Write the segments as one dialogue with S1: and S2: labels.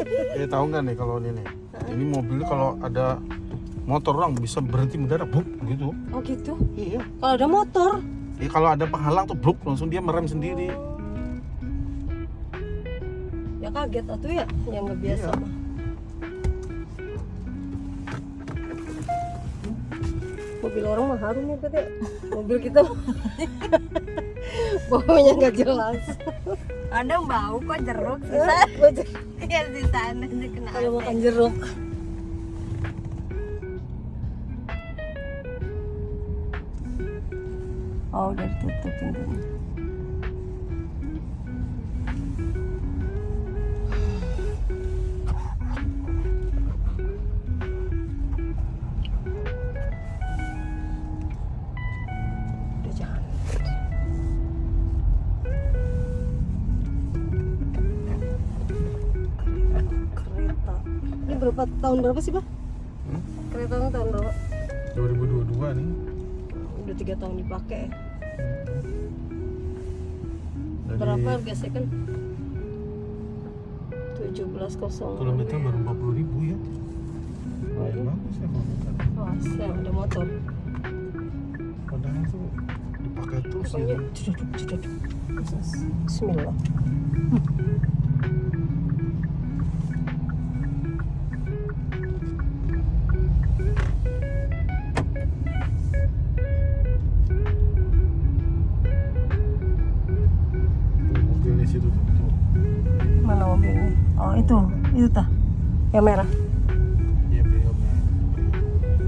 S1: Tahu nggak nih kalau ini nih? Ini mobilnya kalau ada motor orang bisa berhenti mendadak, buk gitu.
S2: Oh gitu.
S1: Iya.
S2: Kalau ada motor.
S1: Kalau ada penghalang tuh buk langsung dia merem sendiri.
S2: Ya kaget atuh ya, yang nggak biasa.
S1: Iya.
S2: Mah. Mobil orang mah harum ya berarti. Mobil kita baunya nggak jelas.
S3: Ada bau kok jeruk ya di sana aja kena
S2: Kalau
S3: AC.
S2: makan jeruk. Oh udah ditutup pintunya. Udah jangan. Kereta. Ini tahun berapa sih, Pak? Kereta ini tahun berapa?
S1: 2022 nih.
S2: Udah 3 tahun dipakai.
S1: Dari
S2: Berapa harga second? 17.000.
S1: kilometer baru 40.000 ya.
S2: iya.
S1: Bagus ya kilometer.
S2: Wah, yang ada motor.
S1: Padahal tuh dipakai terus
S2: Pokoknya
S1: ya.
S2: cedok. Bismillah.
S1: Tuh, mobil di situ tuh.
S2: Mana mobilnya? Oh itu tah. Yang merah.
S1: Iya, beliau.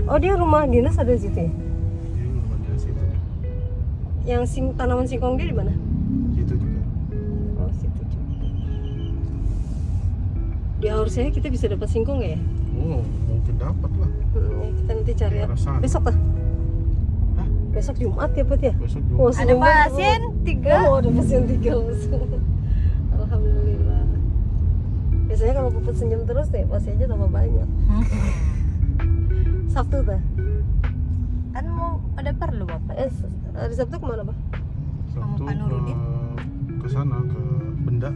S2: Oh dia rumah dinas ada di situ ya?
S1: Dia rumah di situ.
S2: Yang tanaman singkong dia di mana?
S1: Situ juga.
S2: Oh situ juga. Di harusnya kita bisa dapat singkong nggak ya?
S1: Oh, mungkin dapat lah.
S2: Ya, kita nanti cari ya.
S1: Perasaan.
S2: Besok tah?
S1: Hah?
S2: Besok Jumat ya Put ya?
S1: Besok
S2: Oh,
S1: juga.
S3: Ada
S2: seneng banget.
S3: pasien 3.
S2: Oh ada pasien 3 Alhamdulillah. Biasanya kalau Puput senyum terus deh pasiennya tambah banyak. Sabtu tah?
S3: Kan mau ada perlu bapak.
S2: Hari Sabtu kemana Pak?
S1: Sabtu
S3: Pak Nurudin?
S1: ke sana ke Benda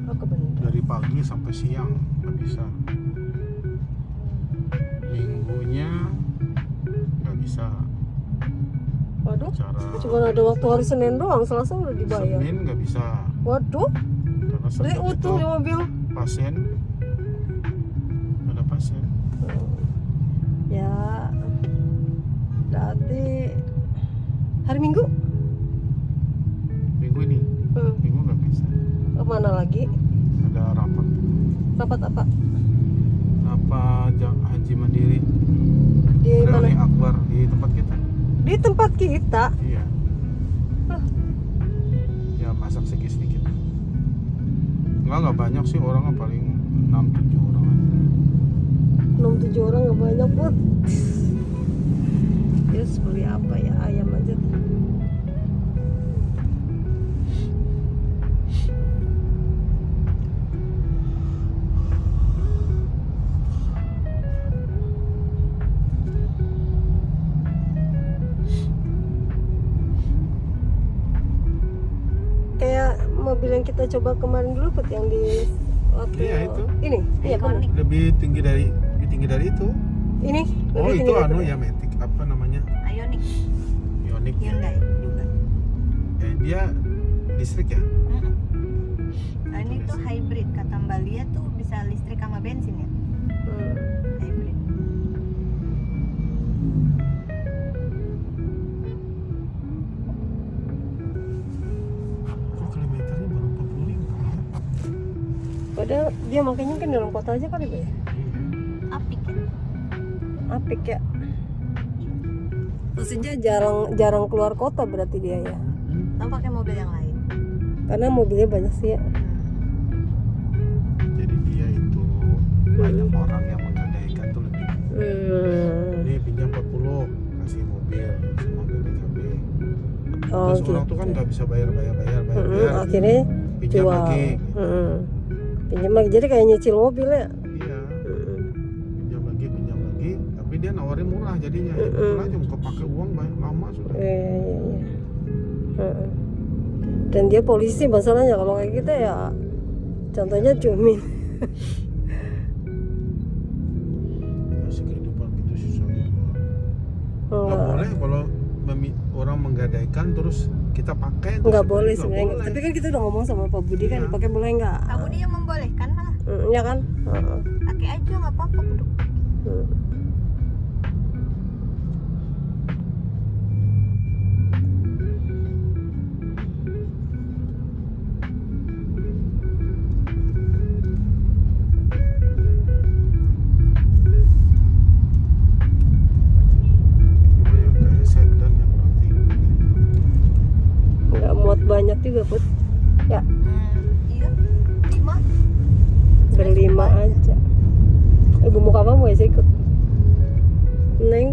S2: Oh ke Benda.
S1: dari pagi sampai siang nggak bisa. Minggunya nggak bisa.
S2: Waduh,
S1: Cara
S2: cuma ada waktu hari Senin doang, Selasa udah dibayar.
S1: Senin nggak bisa
S2: Waduh,
S1: karena
S2: berarti
S1: Senin itu
S2: utuh di mobil.
S1: pasien ada pasien.
S2: Ya, berarti hari Minggu?
S1: Minggu ini minggu nggak bisa,
S2: Kemana lagi?
S1: ada rapat
S2: Rapat apa?
S1: haji mandiri
S2: Di
S1: reuni
S2: mana?
S1: akbar di tempat kita.
S2: Di tempat kita.
S1: Iya.
S2: Hah.
S1: Ya masak sedikit. Nggak banyak sih orangnya, paling 6-7 orang aja.
S2: 6-7 orang nggak banyak Put. Ya beli apa ya, ayam aja. Kayak mobil yang kita coba kemarin dulu Put, yang di waktu
S1: Iya, itu.
S2: Ini, iya benar.
S3: Ikonik.
S1: Lebih tinggi dari itu.
S2: Ini
S1: Oh
S2: lebih
S1: itu
S2: tinggi
S1: anu
S2: daripada-
S1: ya, Matic apa namanya,
S3: Ioniq.
S1: Ioniq ya.
S3: Hyundai juga.
S1: Dia listrik ya.
S3: Nah, ini tuh hybrid, kata Mbak Lia tuh bisa listrik sama bensin ya.
S2: Hmm.
S3: Hybrid.
S1: Kok kilometernya baru 40.000 ya?
S2: Padahal dia makanya kan dalam kota aja kali Pak ya.
S3: Apik ya.
S2: Apik ya. Maksudnya jarang keluar kota berarti dia ya.
S3: Atau pakai mobil yang lain.
S2: Karena mobilnya banyak sih ya.
S1: Jadi dia itu banyak orang yang menggadaikan tuh lebih. Ini pinjam 40, kasih mobil sama BPKB.
S2: Oh
S1: Terus
S2: gitu.
S1: orang tuh kan nggak bisa bayar.
S2: Akhirnya
S1: Pinjam
S2: jual.
S1: lagi.
S2: Pinjam lagi. Jadi kayak nyicil mobil ya.
S1: Iya. Pinjam lagi. Tapi dia nawarin murah jadinya. Ya betul aja, mau kepake uang banyak lama sudah.
S2: Iya. Dan dia polisi masalahnya, kalau kayak kita ya contohnya cumin.
S1: boleh kalau orang menggadaikan terus kita pakai itu
S2: Nggak
S1: sebenarnya
S2: boleh
S1: nggak
S2: sebenarnya.
S1: boleh.
S2: Tapi kan kita udah ngomong sama Pak Budi kan,
S1: Iya.
S2: dipakai boleh nggak?
S3: Kamu dia membolehkan malah.
S2: Ya kan?
S3: Pakai aja nggak apa-apa duduk.
S1: Cuma yang kayak sedan yang berarti
S2: Nggak muat banyak juga Put. Ya
S3: Iya. 5.
S2: berlima aja. Ibu mau apa mau ya saya ikut? Neng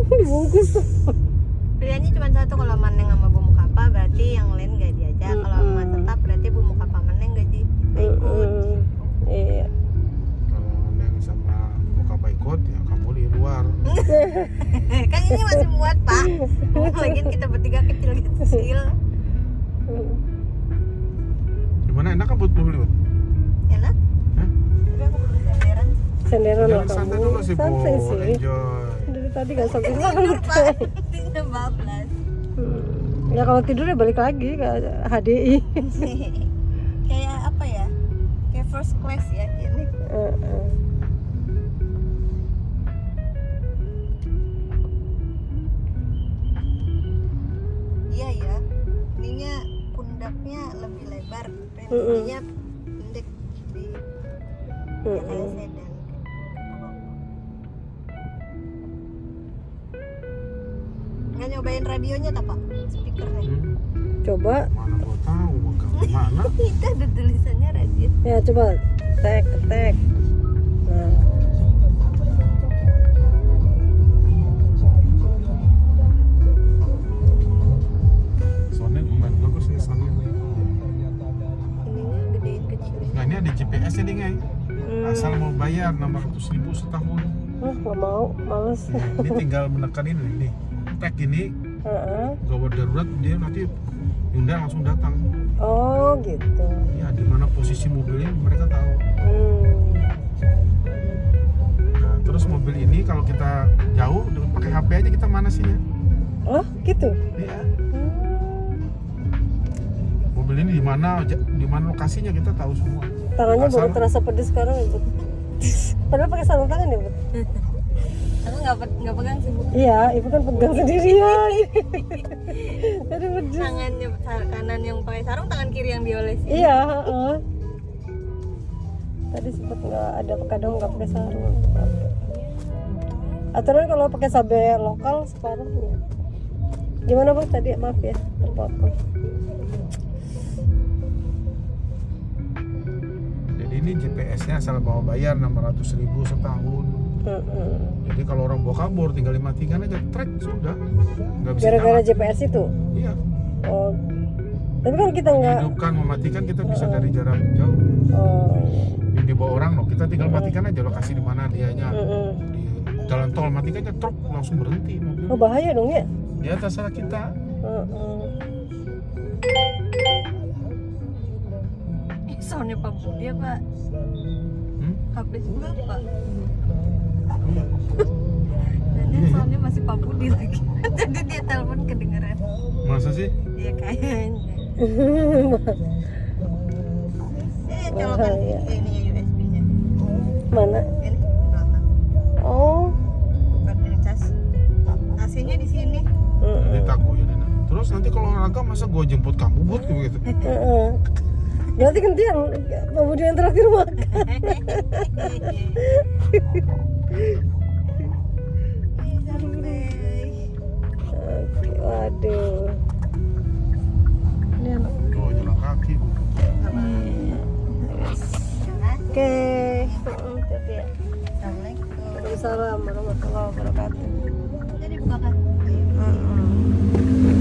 S2: dibungkus.
S3: Pilihannya cuma satu, kalau Maneng sama Bu Mukapa berarti yang lain gak diajak. Kalau sama tetap berarti Bu Mukapa Maneng gak ikut.
S2: Iya.
S1: kalau Neng sama Mukapa ikut ya kamu di luar.
S3: Kan ini masih muat Pak. Lagian kita bertiga kecil-kecil.
S1: Gimana enak kan buat beli buat?
S3: Enak?
S1: Hah?
S3: Tapi aku belum senderan.
S2: Senderan lah
S1: Jalan santai
S2: kamu.
S1: dulu sih Bu,
S2: Santai sih.
S1: enjoy.
S2: Dari tadi nggak sampai
S3: Tidur
S2: malam.
S3: Pak. Tidur bablas.
S2: Ya kalau tidur ya balik lagi ke HDI.
S3: Kayak apa ya? Kayak first class ya ini. Iya ya. Ininya pundaknya lebih lebar, ininya pendek di kayak sedan. Nggak nyobain radionya tak Pak? Speakernya.
S2: Coba
S1: Mana gua tahu megang di mana.
S3: Itu ada tulisannya radio.
S2: ya coba tek. Nah,
S1: Soalnya lumayan bagus nih soalnya.
S3: Ininya gedein kecilin.
S1: Nah ini ada GPS nya nih Ngai. Asal mau bayar 600.000 setahun.
S2: nggak mau, males.
S1: Ya, ini tinggal menekan ini nih. Tag ini gawat darurat dia nanti Hyundai langsung datang.
S2: Oh gitu.
S1: Ya di mana posisi mobilnya mereka tahu. Nah, terus mobil ini kalau kita jauh dengan pakai HP aja kita mana sih ya?
S2: Oh gitu.
S1: Iya. Mobil ini di mana lokasinya kita tahu semua.
S2: Tangannya baru
S1: Asal-
S2: terasa pedes sekarang ya, Bud. Padahal pakai sarung tangan ya, Bud.
S3: Aku nggak pegang sih Bu.
S2: Iya, ibu kan pegang sendirian. Jadi pedes.
S3: Tangannya kanan yang pakai sarung, tangan kiri yang diolesin.
S2: Iya, tadi sempat nggak ada, kadang nggak pakai sarung. Aturan kalau pakai sabè lokal separuhnya. Gimana Bang tadi? Maaf ya, terpotong.
S1: Jadi ini GPS-nya asal mau bayar 600.000 setahun. Jadi kalau orang bawa kabur tinggal dimatikan aja, trek sudah. Nggak bisa
S2: Gara-gara
S1: jalan.
S2: GPS itu.
S1: Iya.
S2: Oh. Tapi kalau kita nggak.
S1: Hidupkan, mematikan kita bisa dari jarak jauh.
S2: Oh.
S1: Yang dibawa orang loh, kita tinggal matikan aja lokasi di mana dianya. Di jalan tol matikan aja, truk langsung berhenti mobil.
S2: Oh bahaya dong ya.
S1: Ya terserah kita.
S3: Soalnya Pak Budi apa? HP juga Pak.
S1: Iya.
S3: Dan dia soalnya masih Pak Budi lagi. Jadi dia telepon kedengeran.
S1: Masa sih?
S3: Iya kayaknya. Colokan
S2: Bahaya.
S3: ini USB-nya.
S2: Mana?
S3: Ini belakang.
S2: Oh.
S3: Buat ini cas. AC-nya di sini.
S1: Nanti tagoin enak. Terus nanti kalau olahraga masa gua jemput kamu buat gitu.
S2: Berarti gantian Pak Budi yang terakhir makan. Oke, waduh. Ini anak.
S1: Tuh jalan kaki.
S2: Oke. Hati-hati ya.
S3: Assalamualaikum.
S2: Waalaikumsalam warahmatullahi wabarakatuh.
S3: Jadi bukakan.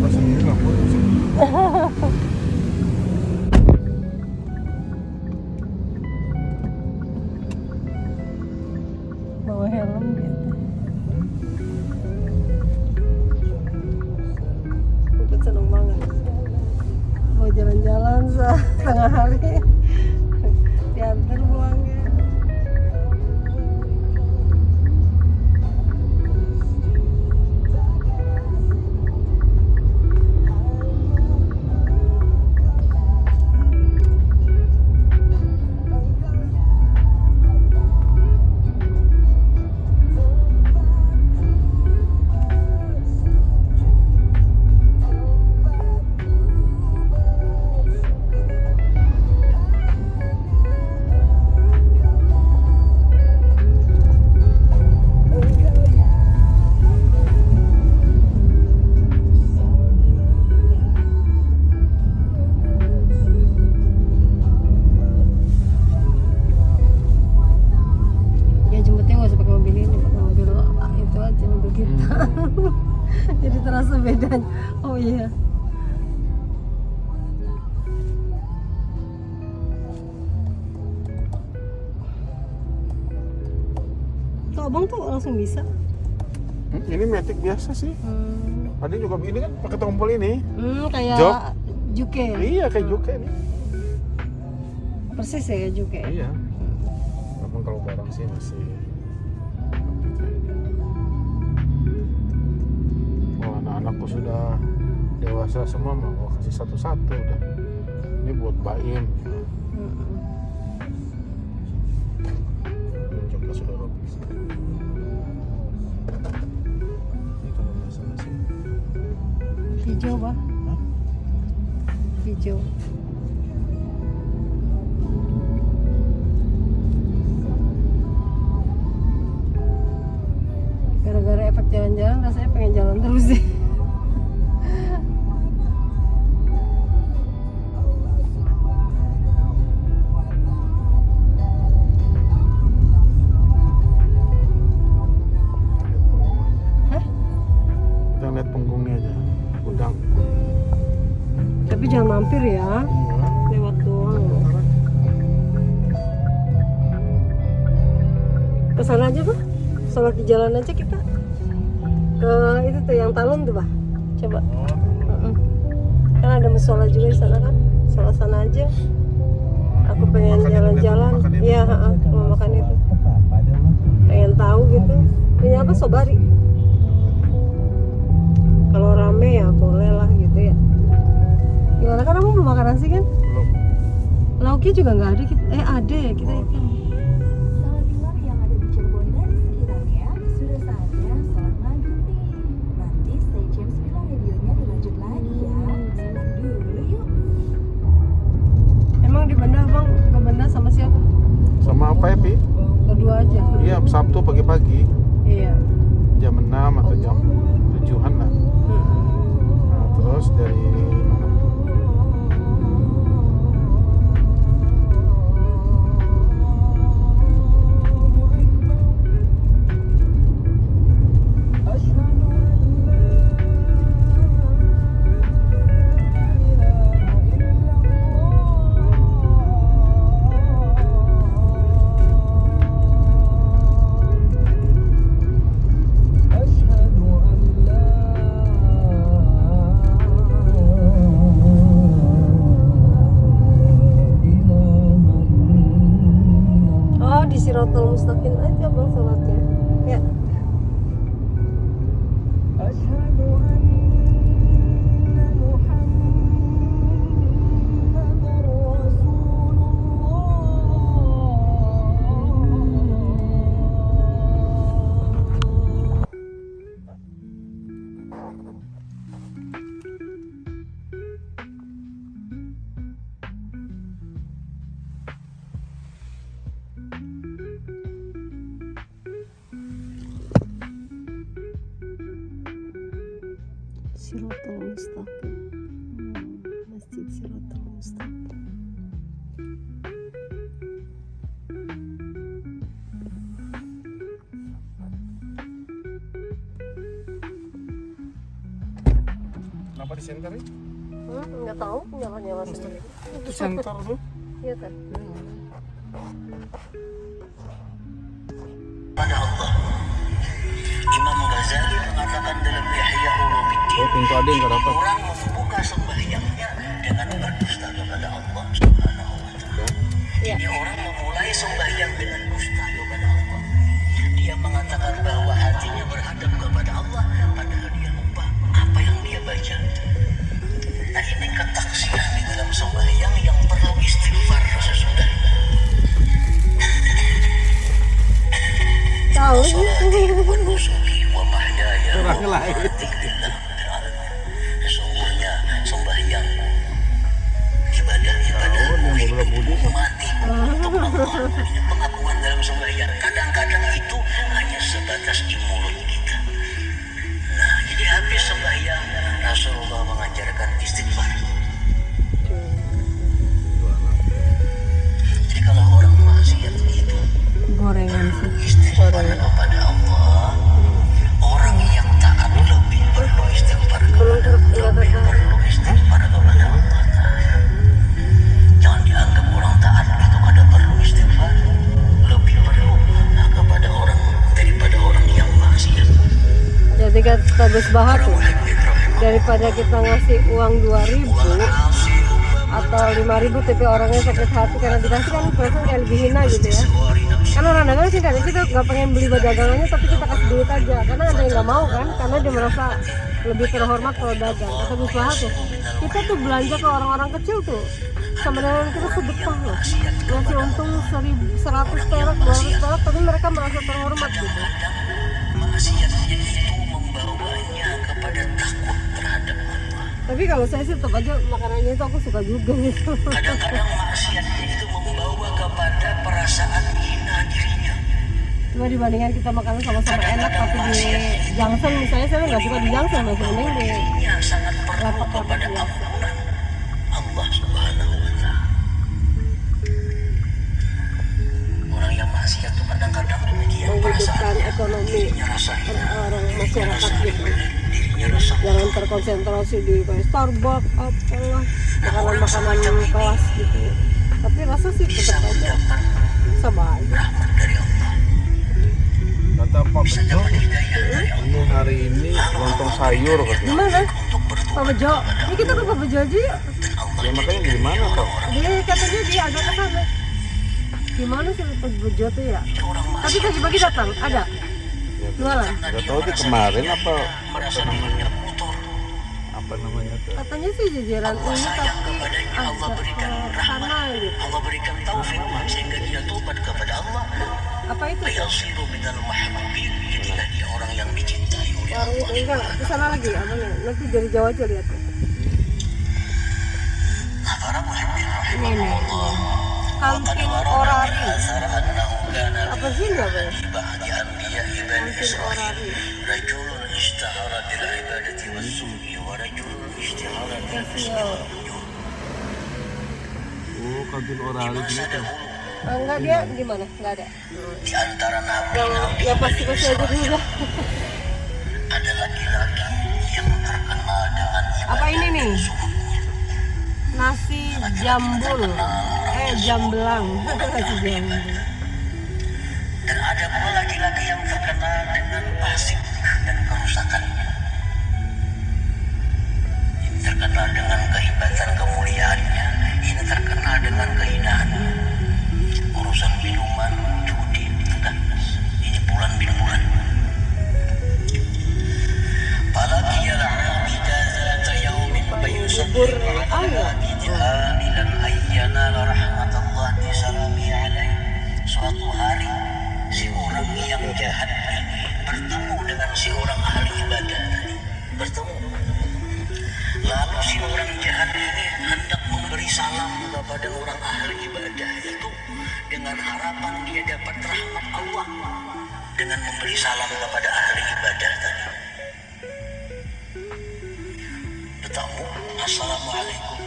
S1: Pas sendiri lah buat.
S2: Bawa helm gitu. Aku seneng banget. Mau jalan-jalan setengah hari. Diantar pulangnya. terasa bedanya. Oh iya. Kok abang tuh langsung bisa?
S1: Ini Matic biasa sih. Ada juga ini kan pakai tombol ini.
S2: Kayak
S1: Jok.
S2: Juke.
S1: Iya kayak Juke nih.
S2: Persis ya Juke.
S1: Iya. Namun kalau barang sih masih. Oh anak-anakku sudah dewasa semua mah gua kasih satu-satu udah. Ini buat Baim. Coba sudah robis. Ini kalau nggak salah sih.
S2: Hijau bah.
S1: Hah?
S2: Hijau. Gara-gara efek jalan-jalan rasanya pengen jalan terus sih. Hah?
S1: Kita lihat punggungnya aja, gudang.
S2: Tapi jangan mampir ya,
S1: Iya.
S2: lewat doang. Kesana aja bah, sholat di jalan aja kita. Ke itu tuh yang talun tuh bah, coba. Kan ada musola juga di sana kan, sholat sana aja. Aku pengen
S1: Makan
S2: jalan-jalan,
S1: makan itu.
S2: iya mau makan itu. Pengen tahu gitu. Ini apa sobari? Kalau rame ya boleh lah gitu ya. Gimana kan kamu belum makan nasi kan?
S1: Belum.
S2: Lauknya juga nggak ada kita. Ada ya kita itu.
S4: Salat Imam yang ada di Cirebon dan sekitarnya sudah saatnya salat maghrib nih. Nanti stay jam 9 radionya dilanjut lagi ya. Salat dulu yuk.
S2: Emang di Banda abang ke Banda sama siapa?
S1: Sama apa ya, Pi?
S2: Kedua aja.
S1: Iya, Sabtu pagi-pagi
S2: Iya.
S1: jam 6 atau jam 7-an lah. Nah, terus dari mana?
S2: Oh di Siratal Mustaqim aja bang sholatnya. Ya. Siratal Mustaqim. Masjid Siratal Mustaqim.
S1: Kenapa di center ini?
S2: Nggak tahu nyala-nyala sendiri.
S1: Itu center tuh.
S2: Iya kan.
S5: pada Allah. Imam Ghazali mengatakan dalam Ihya Ulumuddin,
S1: Oh, pintu ada yang nggak dapat.
S5: orang membuka sembahyangnya dengan berdusta kepada Allah Subhanahu wa Ta'ala. Ini orang memulai sembahyang dengan dusta kepada Allah. Dia mengatakan bahwa hatinya berhadap kepada Allah, padahal dia lupa apa yang dia baca. Nah, ini ketaksiran di dalam sembahyang yang perlu istighfar sesudah.
S2: Tahu.
S1: Orang lain.
S5: Sesungguhnya sembahyangku, ibadah-ibadah
S1: Oh, dia mau budi.
S5: mati untuk Allah. Ini pengakuan dalam sembahyang. Kadang-kadang itu hanya sebatas di mulut kita. Nah, jadi habis sembahyang Rasulullah mengajarkan istighfar. Jadi kalau orang maksiat itu
S2: Gorengan sih.
S5: istighfar kepada Allah, orang yang taat lebih perlu istighfar
S2: musbahah tuh. Daripada kita ngasih uang 2.000 atau 5.000 tapi orangnya sakit hati karena dikasih, kan perasaan kayak lebih hina gitu ya. Kan orang dagang sih kan, kita nggak pengen beli dagangannya tapi kita kasih duit aja, karena ada yang nggak mau kan, karena dia merasa lebih terhormat kalau dagang. Kata musbahah tuh, kita tuh belanja ke orang-orang kecil tuh sama dengan kita sedekah loh, ngasih untung 100 perak, 200 perak, tapi mereka merasa terhormat gitu.
S5: Maksiatnya itu membawanya kepada takut terhadap Allah.
S2: Tapi kalau saya sih tetap aja makanannya itu aku suka juga gitu.
S5: Kadang-kadang maksiatnya itu membawa kepada perasaan hina dirinya.
S2: Cuma dibandingkan kita makan sama-sama enak tapi di Junction misalnya, saya nggak suka di Junction, masih mending di
S5: Dirinya sangat perlu
S2: lapak-lapak
S5: kepada
S2: biasa.
S5: ampunan Allah Subhanahu wa Ta'ala. Orang yang maksiat itu kadang-kadang demikian perasaan
S2: Menghidupkan ekonomi
S5: dirinya rasa hina,
S2: orang masyarakat gitu.
S5: dirinya rasa
S2: Jangan terkonsentrasi di kayak Starbucks apalah makanan-makanan kelas gitu. Tapi rasa sih
S5: bisa
S2: tetap aja
S5: mendapat
S2: sama aja.
S5: rahmat dari Allah.
S1: Kata Pak
S5: Bisa
S1: Bejo,
S5: dapat hidayah dari Allah.
S1: menu hari ini lontong sayur katanya.
S2: Gimana?
S5: Untuk bertobat
S2: Pak Bejo, ini kita ke Pak Bejo aja yuk.
S1: Ya makanya di mana Pak?
S2: Dia katanya dia agak ke sana. Gimana sih Pak Bejo tuh ya?
S5: orang
S2: Tapi pagi-pagi datang, ada jualan.
S1: Gak tahu di kemarin apa
S5: merasa dirinya kotor.
S1: apa namanya tuh?
S2: Katanya sih jajaran ini tapi
S5: Allah
S2: agak
S5: berikan
S2: ke sana
S5: rahmat,
S2: gitu.
S5: Allah berikan taufik sehingga dia tobat kepada Allah.
S2: Apa itu?
S5: Fayasiru minal mahbubin, jadilah dia orang yang dicintai oleh
S2: Warung
S5: Allah.
S2: itu enggak ke sana lagi abangnya. Nanti dari Jawa aja lihat tuh.
S5: Nah, para muhibbin
S2: Ini
S5: rahimahumullah.
S2: kantin orari.
S5: Asar annahu kana
S2: Apa sih enggak Bang?
S5: fi ba'di anbiya'i bani
S2: Kantin
S5: Israil.
S2: orari.
S5: Rajulun ishtahara bil ibadati was su'i wa rajulun ishtahara bil
S2: Iya.
S1: Oh, kantin orali
S5: masa
S1: gitu.
S5: dahulu
S2: Enggak, dia gimana? Enggak ada.
S5: di antara nabi
S2: Yang pasti aja dulu.
S5: ada laki-laki yang terkenal dengan
S2: Apa ini nih?
S5: suhunya.
S2: Nasi jambul. Jambelang. Nasi jambul.
S5: Dan ada pula laki-laki yang terkenal dengan fasik dan kerusakannya. Ini terkenal dengan kehebatan kemuliaannya, ini terkenal dengan kehinaannya. Urusan minuman, judi, sudah. Ini bulan bin bulan. Falaqiyal 'abida zata yaumin fayusabbihu 'ala 'abidi amilan ayyanala rahmatullah bisalami 'alaihi. Suatu hari si orang yang jahat ini bertemu dengan si orang ahli ibadah tadi. Bertemu. Lalu si orang jahat ini hendak memberi salam kepada orang ahli ibadah itu dengan harapan dia dapat rahmat Allah dengan memberi salam kepada ahli ibadah tadi. Bertemu, assalamualaikum.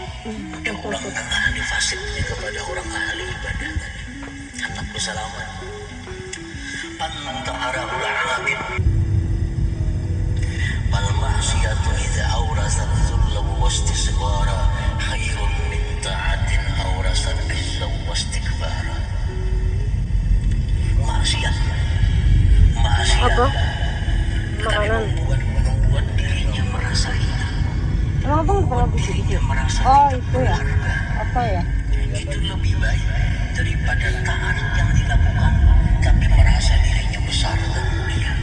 S5: Dia orang dan ahli fasik ini kepada orang ahli ibadah tadi. Hendak bersalaman. Panta'arahul abid Bal ma'asiyatu idha awrasat zulla wastisbara khairun min ta'atin awrasat izza wastikbara. Maksiat
S2: Apa?
S5: tapi
S2: Makanan.
S5: membuat dirinya merasa hina,
S2: Emang abang pernah bisik?
S5: dirinya merasa
S2: Oh
S5: tidak
S2: itu ya.
S5: berharga.
S2: Apa ya?
S5: Itu lebih baik daripada taat yang dilakukan tapi merasa dirinya besar dan mulia.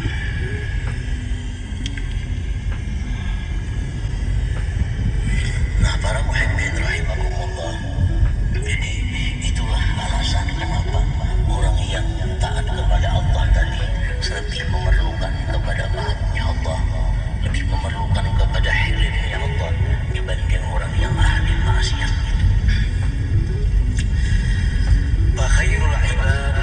S5: Nah, para muhibbin rahimakumullah, itulah alasan kenapa orang yang taat kepada Allah tadi lebih memerlukan kepada maafnya Allah, lebih memerlukan kepada hilirnya Allah dibanding orang yang ahli maksiat itu. Fa khairul ibad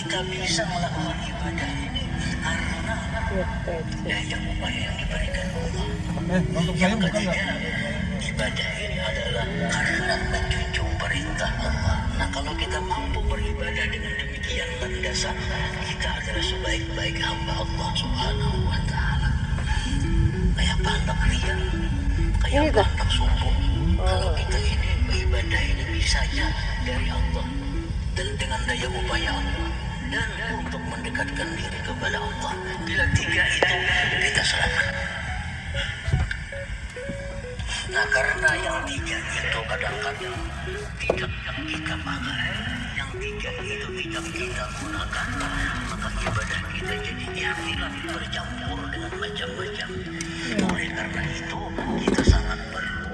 S5: kita bisa melakukan ibadah ini karena daya upaya yang diberikan Allah. Yang ketiga, ibadah ini adalah karena menjunjung perintah Allah. Nah, kalau kita mampu beribadah dengan demikian landasan, kita adalah sebaik-baik hamba Allah Subhanahu wa Ta'ala. Kayak pandang ria, kayak pandang sombong. Kalau kita ini ibadah ini bisanya dari Allah dan dengan daya upaya Allah dan untuk mendekatkan diri kepada Allah. Bila tiga itu kita selamat. Nah, karena yang tiga itu kadang-kadang tidak kita pakai, yang tiga itu tidak kita gunakan, maka ibadah kita jadi ikhtilat bercampur dengan macam-macam. Oleh karena itu kita sangat perlu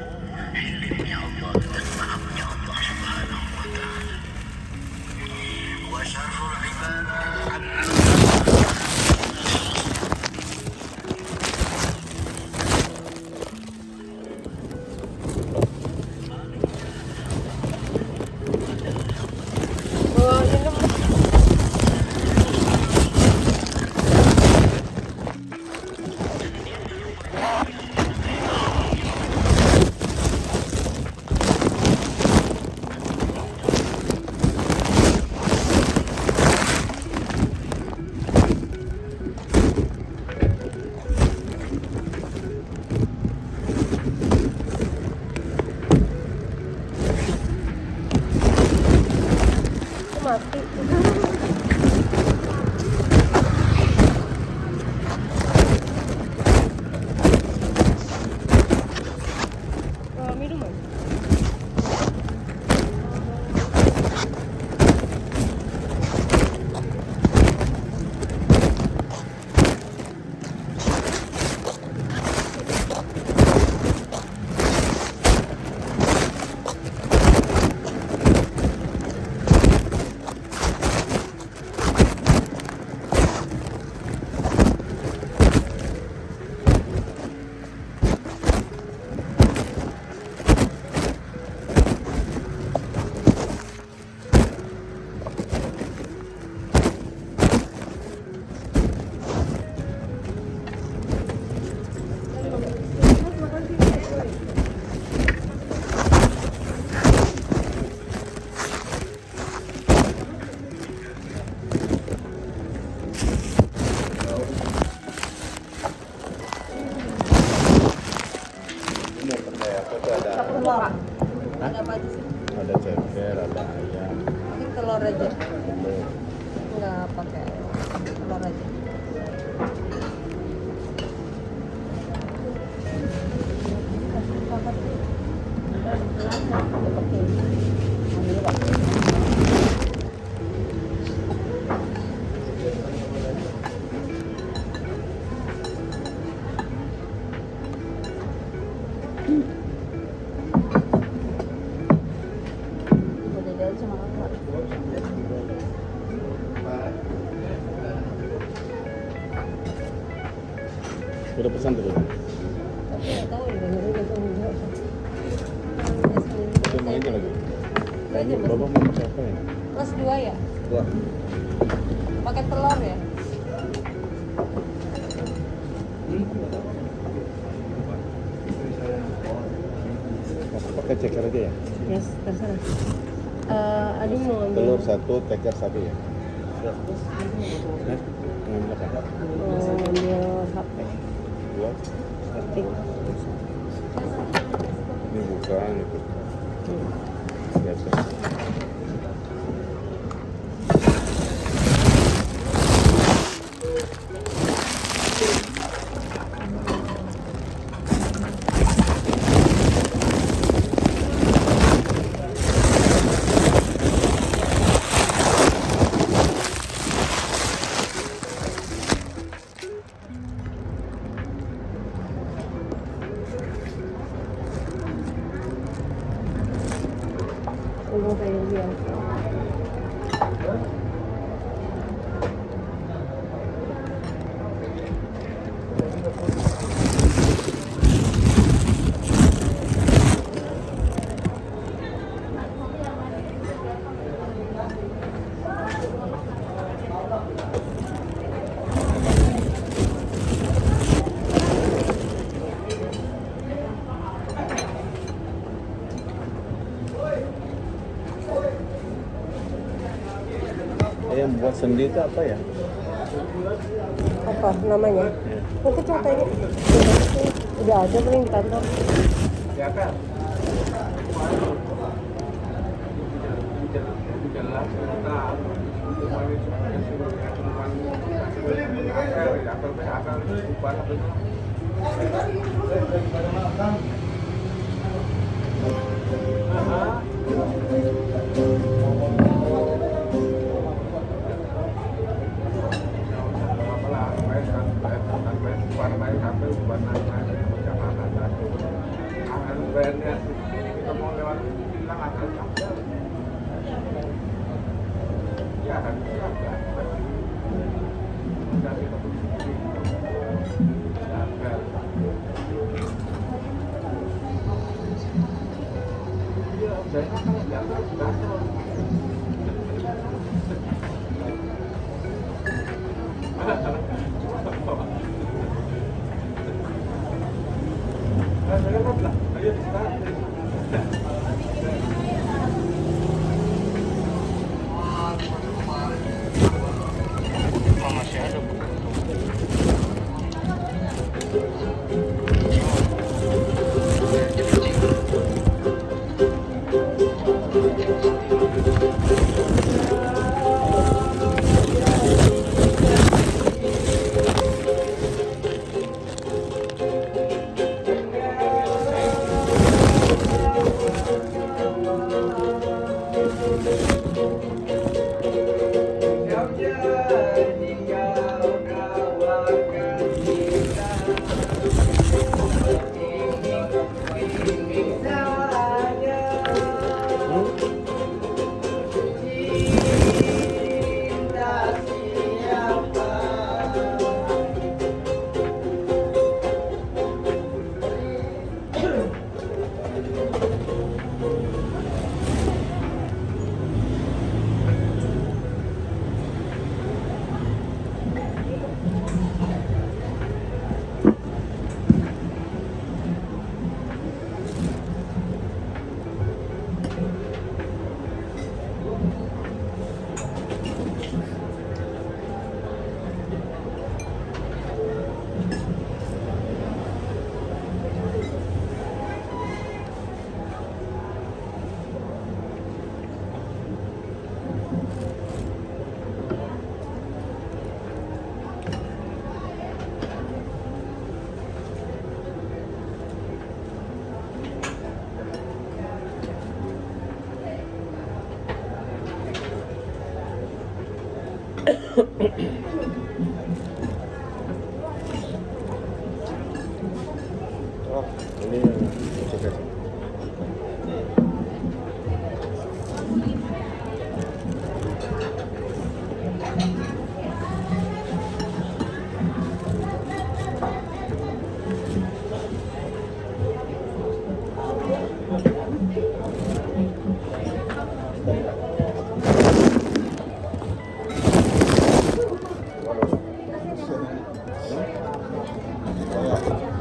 S5: hilirnya Allah dan maafnya Allah Subhanahu wa Ta'ala. Wa syarrul ibadah
S2: mati. Minuman. Telur. Ada apa aja sih?
S1: Ada ceker, ada ayam.
S2: Ini telur aja. Enggak pakai ayam. Telur aja.
S1: Udah pesan dulu.
S2: Tapi nggak tahu ya, udah enggak.
S1: Itu mainnya lagi.
S2: Aja, Mas.
S1: Bapak mau siapa ya?
S2: Mas 2 ya?
S1: Wah,
S2: Pakai telur ya?
S1: pakai ceker aja ya?
S2: Yes, terserah. Aduh mau ambil.
S1: Telur 1, ceker 1 ya? Ngambil apa?
S2: Mau ambil HP.
S1: 2.
S2: Penting.
S1: Ini bukan itu. Biasa.
S2: Mau kayak biasa.
S1: yang buat sendi itu apa ya?
S2: Apa namanya?
S1: Ya.
S2: Nanti coba tanya. Udah ada paling di kantor.
S1: Ya kan?
S5: Masih ada bu.
S1: Oh, ini yang cek.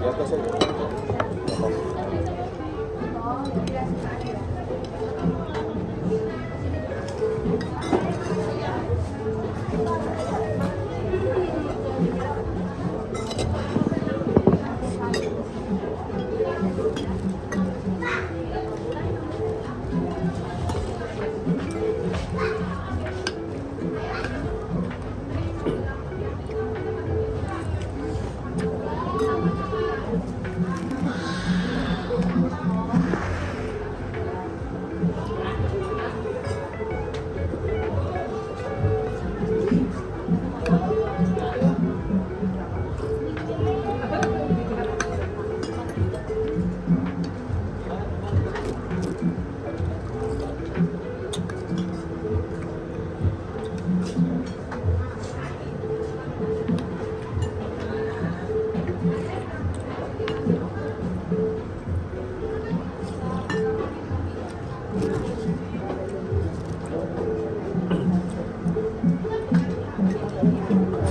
S1: Di atas aja.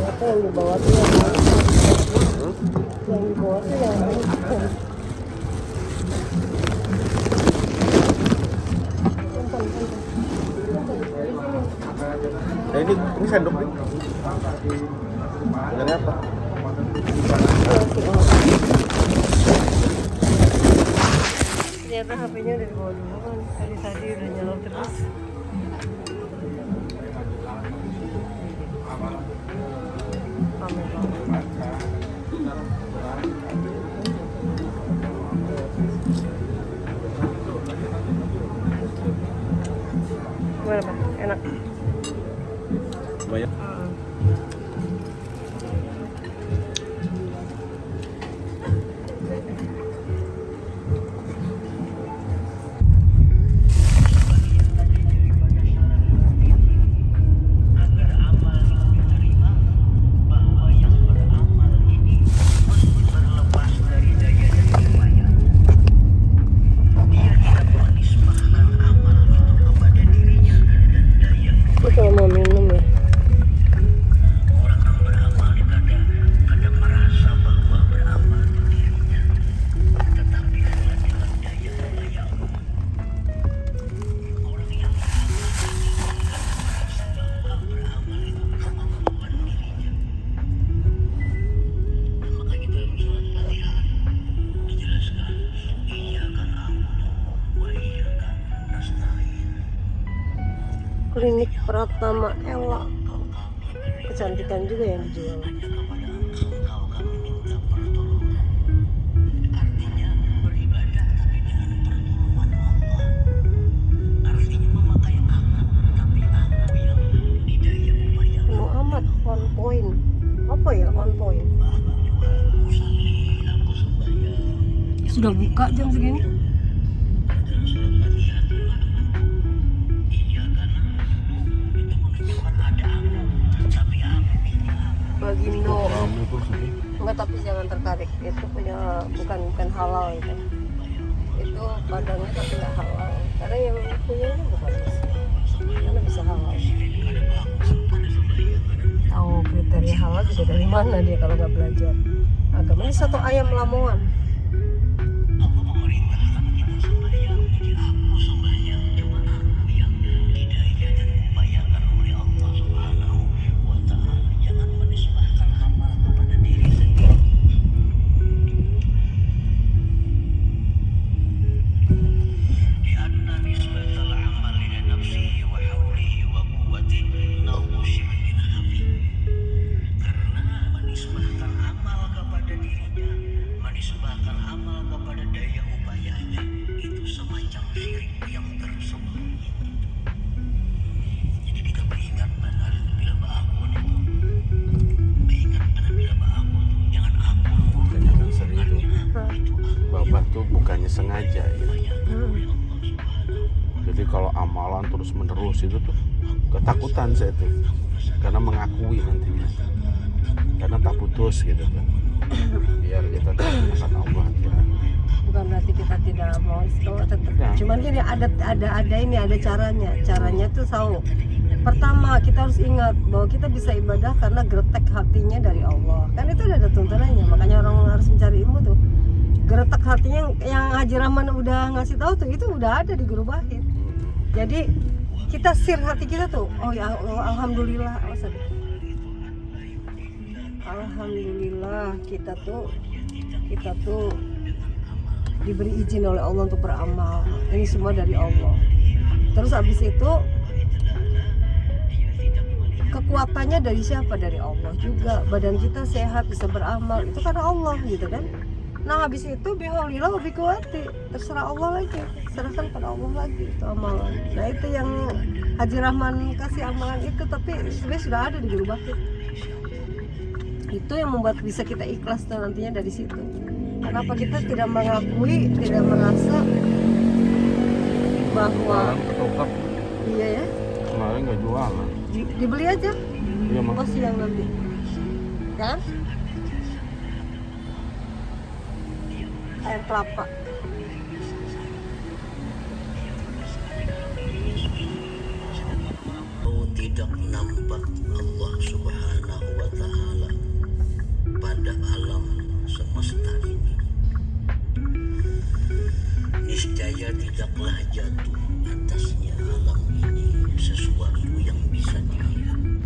S2: Apa yang dibawa tuh yang dibawa tuh yang
S1: ini sendok nih. Dari apa?
S2: Ternyata HP-nya udah dibawa duluan. Tadi udah nyala terus. Pamer banget. Gimana Pak? Enak?
S1: Banyak.
S2: Ini kalau mau minum ya. Klinik Pratama Ella, kecantikan juga yang dijual. Mau amat on point. Apa ya on point? Sudah buka jam segini? Bagindo. Enggak, tapi jangan tertarik. Itu punya bukan halal itu. Itu padangnya tapi nggak halal. Karena yang punya itu bukan karena bisa halal. Tahu kriteria halal juga dari mana dia kalau nggak belajar agama. Ini satu ayam Lamongan.
S1: Sengaja ya. Jadi kalau amalan terus menerus itu tuh ketakutan saya tuh, karena mengakui nantinya, karena tak putus gitu kan, biar kita tidak Allah ya.
S2: Bukan berarti kita tidak mau istiqomah, tetap ya. Cuman gini, ada caranya tuh tahu. Pertama kita harus ingat bahwa kita bisa ibadah karena gretek hatinya dari Allah, kan itu udah ada tuntunannya. Makanya orang harus mencari ilmu tuh. Geretak hatinya yang Haji Rahman udah ngasih tahu tuh, itu udah ada di Guru Bahid. Jadi kita sir hati kita tuh, oh ya Allah, alhamdulillah, alhamdulillah kita tuh diberi izin oleh Allah untuk beramal. Ini semua dari Allah. Terus habis itu kekuatannya dari siapa? Dari Allah juga. Badan kita sehat bisa beramal itu karena Allah gitu kan. Nah habis itu bihaulillah wa biquwati, terserah Allah lagi, serahkan pada Allah lagi itu amalan. Nah itu yang Haji Rahman kasih amalan itu, tapi sebenarnya sudah ada di Guru Bahid. Itu yang membuat bisa kita ikhlas tuh nantinya dari situ. Kenapa kita tidak mengakui, tidak merasa bahwa
S1: Ketoprak
S2: iya ya,
S1: kemarin nggak jualan.
S2: Dibeli aja.
S1: Iya mak.
S2: Pas siang nanti, kan? Air kelapa.
S5: Tidak nampak Allah Subhanahu wa Ta'ala pada alam semesta ini, niscaya tidaklah jatuh atasnya alam ini sesuatu yang bisa dilihat.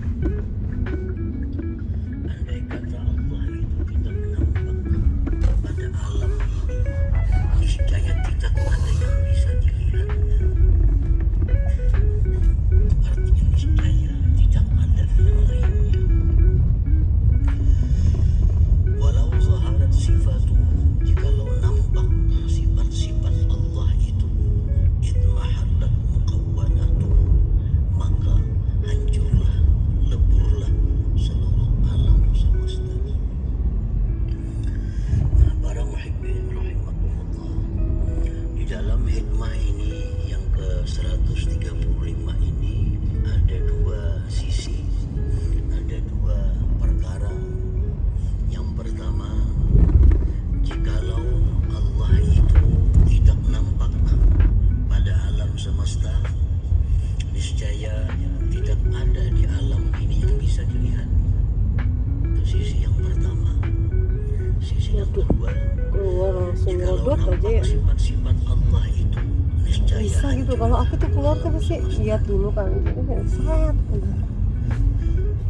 S5: niscaya tidak ada di alam ini yang bisa dilihat. Itu sisi yang pertama. Sisi yang kedua,
S2: Keluar langsung
S5: jikalau
S2: ngodot aja
S5: nampak
S2: ya.
S5: sifat-sifat Allah itu niscaya
S2: Bisa gitu.
S5: hancur.
S2: Kalau aku tuh keluar tuh pasti lihat dulu kan. Set.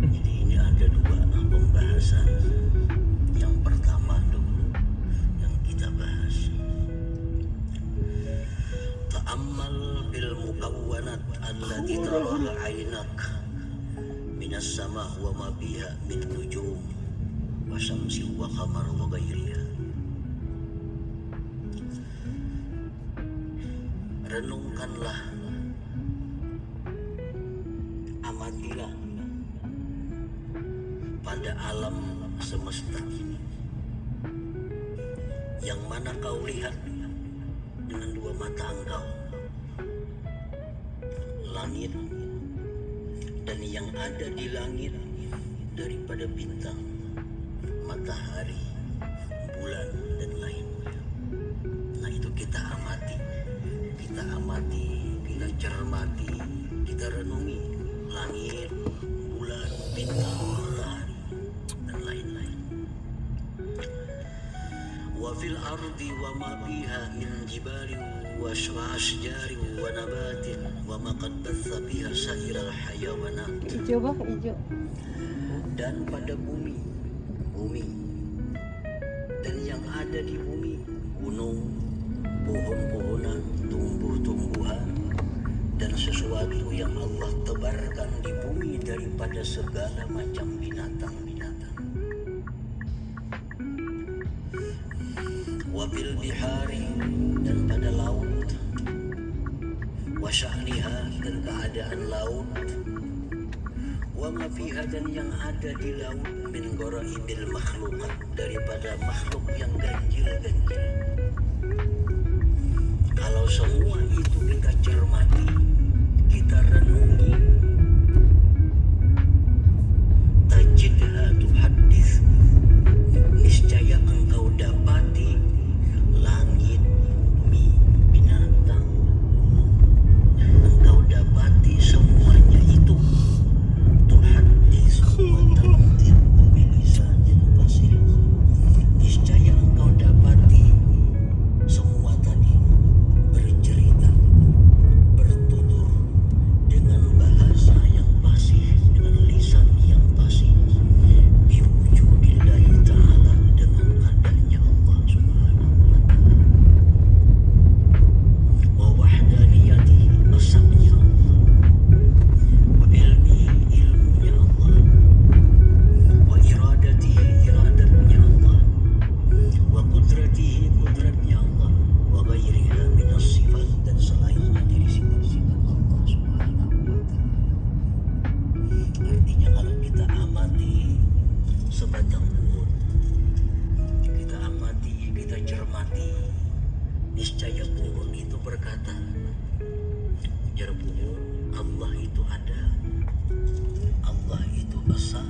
S5: Jadi ini ada dua pembahasan. Yang pertama dulu yang kita bahas, ta'ammal bil mukawwanat allati taraha 'ainak minas sama wa ma biha min nujum wa syamsi wa qamar wa ghairiha. Renungkanlah, amatilah pada alam semesta ini, yang mana kau lihat dengan dua mata engkau, langit dan yang ada di langit daripada bintang, matahari, bulan dan lainnya. Nah itu kita amati, kita cermati, kita renungi langit, bulan, bintang, matahari dan lain-lain. Wa fil ardi wa ma biha min jibalin wa ashjarin wa nabatin wa ma qad batha biha sairal hayawanat.
S2: Hijau bah, hijau.
S5: Dan pada bumi dan yang ada di bumi, gunung, pohon-pohonan, tumbuh-tumbuhan, dan sesuatu yang Allah tebarkan di bumi daripada segala macam binatang-binatang. Wabil bihari, dan pada laut, wasya'niha, dan keadaan laut, wa ma fiha, dan yang ada di laut, min ghoraibil makhluqat, daripada makhluk yang ganjil-ganjil. Kalau semua itu kita cermati, kita renungi, tajidha tuhaddits, niscaya engkau dapati langit, bumi, binatang, engkau dapati semuanya itu tuhaddits wa tantiqu bilisanin fasih. Niscaya engkau dapati semua tadi bercerita, bertutur dengan bahasa yang fasih, dengan lisan yang fasih, biwujudillahi ta'ala, dengan adanya Allah subhanahu wa ta'ala, wa wahdaniyatihi, esanya Allah, wa ilmihi, ilmunya Allah, wa iradatihi, iradatnya Allah, wa qudratihi, qudratnya Allah, wa ghairiha minas sifat, dan selainnya dari sifat-sifat Allah subhanahu wa ta'ala. Artinya kalau kita amati sebatang pohon, kita amati, kita cermati, niscaya pohon itu berkata, ujar pohon, Allah itu ada, Allah itu esa,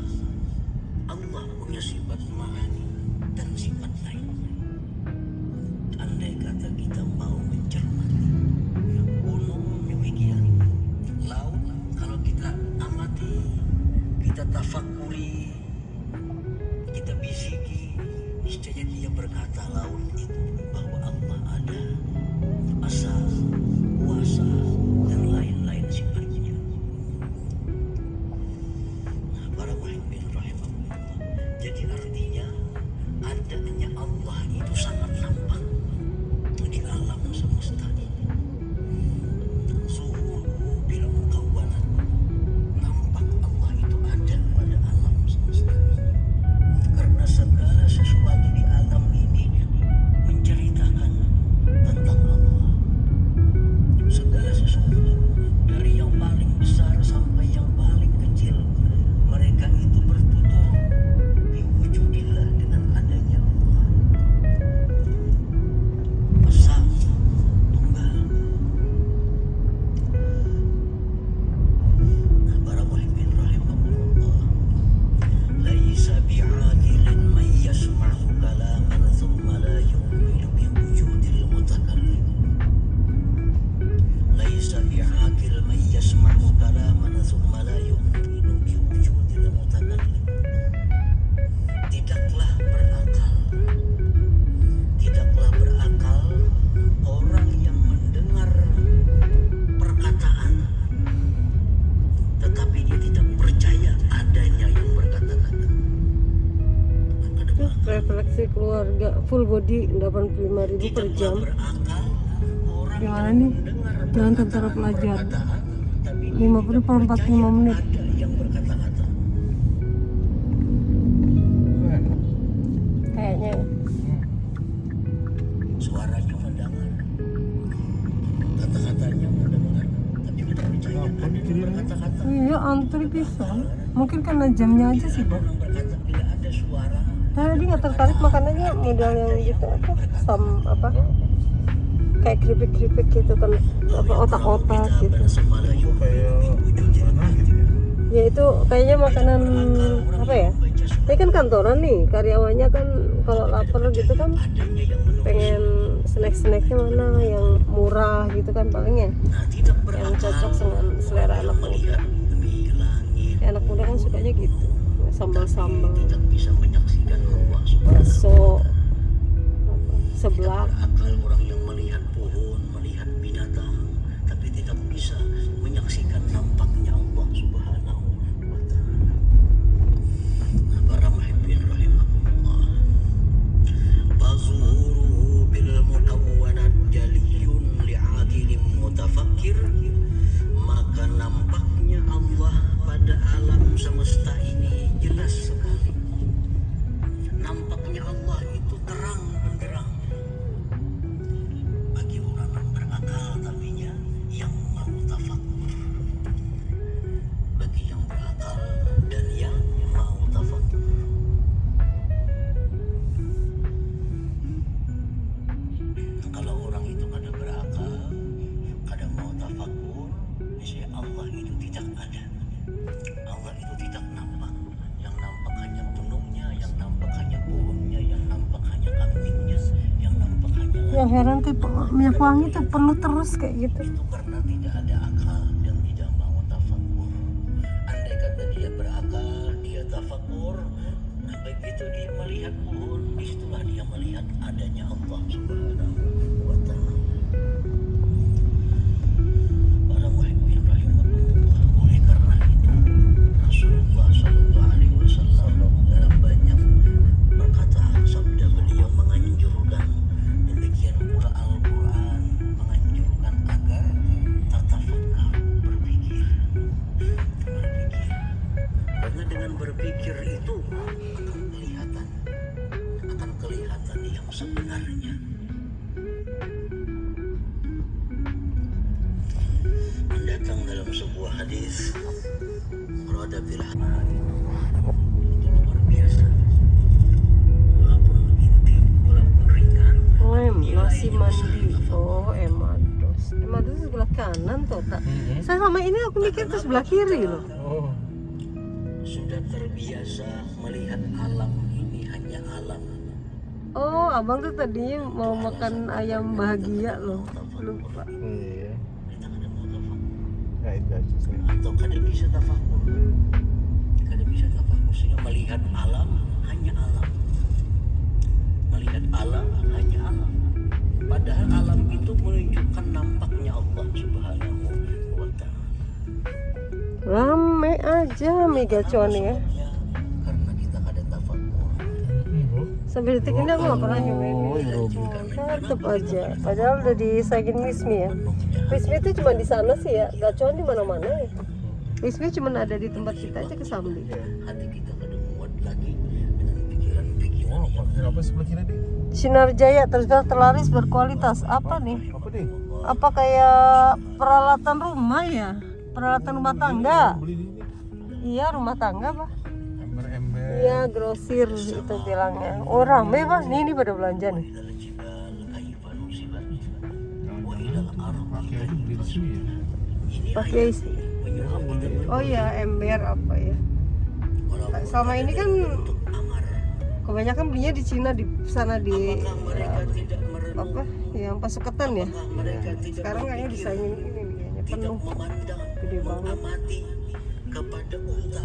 S5: Allah punya sifat mahani dan sifat lainnya. Andai kata kita mau mencermati, gunung demikian, laut kalau kita amati, kita tafakuri, kita bisiki, niscaya dia berkata, laut itu, bahwa Allah ada, asa, kuasa, dan lain-lain sifatnya. Nah, para muhibbin rahimahullah, jadi artinya adanya Allah itu sangat nampak di alam semesta ini. Zuhuruhu bil mukawwanat, nampak Allah itu ada pada alam semesta ini. Karena segala sesuatu di alam ini
S2: full body 85.000 per jam. Gimana nih? Jalan tentara pelajar 50 per 45 menit. Kayaknya
S5: Suaranya mendengar, kata-katanya mendengar, tapi tidak percaya ada yang berkata-kata.
S2: iya antri pisan. Mungkin karena jamnya aja sih, Bang.
S5: Orang berkata tidak ada suara.
S2: Tadi nggak tertarik makanannya model yang gitu apa? Apa? Kayak keripik-keripik gitu kan, apa otak-otak gitu.
S5: Semalam
S1: Itu kayak mana gitu ya?
S2: Ya itu kayaknya makanan apa ya? Ini kan kantoran nih, karyawannya kan kalau lapar gitu kan pengen snack-snacknya mana yang murah gitu kan palingnya, yang cocok dengan selera anak muda. Ya, anak muda kan sukanya gitu, sambal-sambal,
S5: bisa menyaksikan Allah
S2: bakso, seblak.
S5: akal orang yang melihat pohon, melihat binatang, tapi tidak bisa menyaksikan nampaknya Allah Subhanahu wa Ta'ala. Para muhibbin rahimahullah, fazuhuruhu bil muawwanat jaliyun li'aqilin mutafakkir, maka nampaknya Allah pada alam semesta ini jelas sekali. Nampaknya Allah itu terang benderang bagi orang yang berakal, tapinya yang mau tafakkur. Bagi yang berakal dan yang mau tafakkur. Kalau orang itu kada berakal, kada mau tafakkur, niscaya Allah itu tidak ada. Allah itu tidak nampak. Yang nampak hanya gunungnya, yang nampak hanya pohonnya, yang nampak hanya kambingnya, yang nampak hanya
S2: Yang heran tuh minyak wangi tuh penuh terus kayak gitu.
S5: itu karena tidak ada akal dan tidak mau tafakkur. Andai kata dia berakal, dia tafakkur, nah begitu dia melihat pohon, disitulah dia melihat adanya Allah Subhanahu wa Ta'ala. Para muhibbin rahimahullah, oleh karena itu Rasulullah Sallallahu Alaihi Wasallam dalam banyak perkataan sabda beliau menganjurkan, demikian pula Al-Quran menganjurkan agar tatafakar, berpikir. Karena dengan berpikir itu akan kelihatan yang sebenarnya. Mendatang dalam sebuah hadis, rada bilah itu luar biasa. Walaupun inti, walaupun ringan,
S2: Nasi mandi. Oh, Emados. Emados sebelah kanan tuh tak. Saya sama ini aku mikir tuh sebelah kiri loh.
S1: Oh,
S5: sudah terbiasa melihat alam ini hanya alam.
S2: Oh, abang tuh tadinya mau makan ayam bahagia loh. Lupa.
S1: iya.
S5: Kita kada mau tafakkur.
S1: Ya itu aja sih.
S5: Atau kada bisa tafakkur. Kada bisa tafakkur sehingga melihat alam hanya alam. Melihat alam hanya alam. Padahal alam itu menunjukkan nampaknya Allah Subhanahu wa Ta'ala.
S2: Rame aja Megacuan ya.
S5: Ya, karena kita kada tafakkur.
S2: Sampai detik ini aku gak pernah nyobain Megacuan. Tetep aja. Padahal udah disagin Wismi ya. Wismi itu cuma di sana sih ya. Gacuan di mana-mana ya. Wismi cuma ada di tempat kita aja ke Sambi.
S5: Hati kita kada muat lagi dengan pikiran-pikiran
S1: Oh,
S5: yang
S1: apa sebelah kiri nih?
S2: Sinar Jaya terlaris berkualitas. Apa nih?
S1: Apa nih?
S2: Apa kayak peralatan rumah ya? Peralatan rumah tangga.
S1: Beli di ini.
S2: Iya, rumah tangga, Pak.
S1: Ember-ember.
S2: Iya, grosir itu bilangnya. Oh, rame, Pak. Ini pada belanja nih.
S1: Pakai aja beli di sini ya.
S2: Pakai isi. Oh iya, ember apa ya? Selama ini kan kebanyakan belinya di Cina, di sana di apa? Yang Pasuketan ya. Sekarang kayaknya disaingin ini kayaknya penuh. Gede banget.
S5: kepada unta.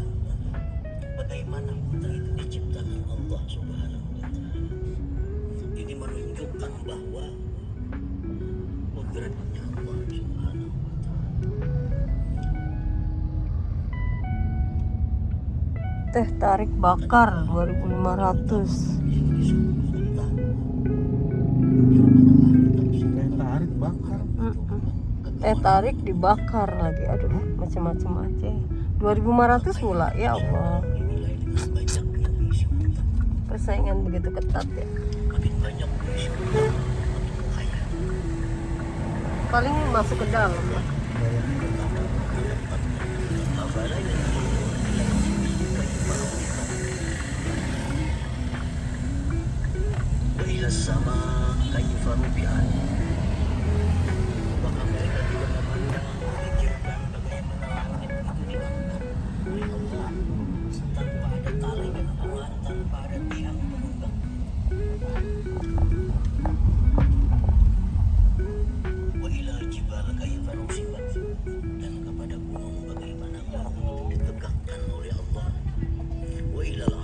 S5: Bagaimana unta itu diciptakan Allah Subhanahu wa Ta'ala. Ini menunjukkan bahwa kudratnya Allah Subhanahu wa
S2: Teh tarik bakar 2.500.
S5: Ta'ala. Unta
S1: tarik bakar.
S2: Tarik dibakar lagi, aduh macam-macam aja. 2.500 pula, ya Allah. Persaingan begitu ketat ya. Paling masuk ke dalam ya.
S5: وإلى السماء كيف رفعت maka mereka juga memandang memikirkan bagaimana langit itu diangkat oleh Allah tanpa ada tali penentuan, tanpa ada tiang penunggang. Wa ilal jibal kaifa nusibat, dan kepada gunung bagaimana gunung ditegakkan oleh Allah. Wa ilal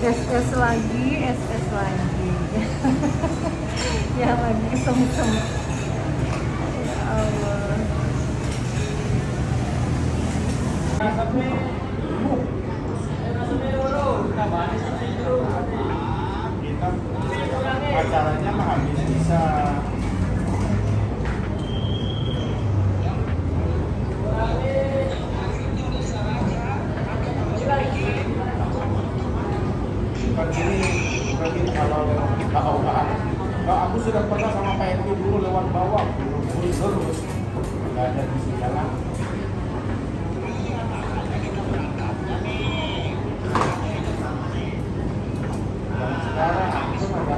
S2: SS lagi. Ya lagi sem-sem. Ya Allah.
S1: Acaranya mah habis bisa. Bukan ini kalau aku sudah pernah sama Pak Edi dulu lewat bawah, terus nggak ada di jalan. Dan sekarang aku ada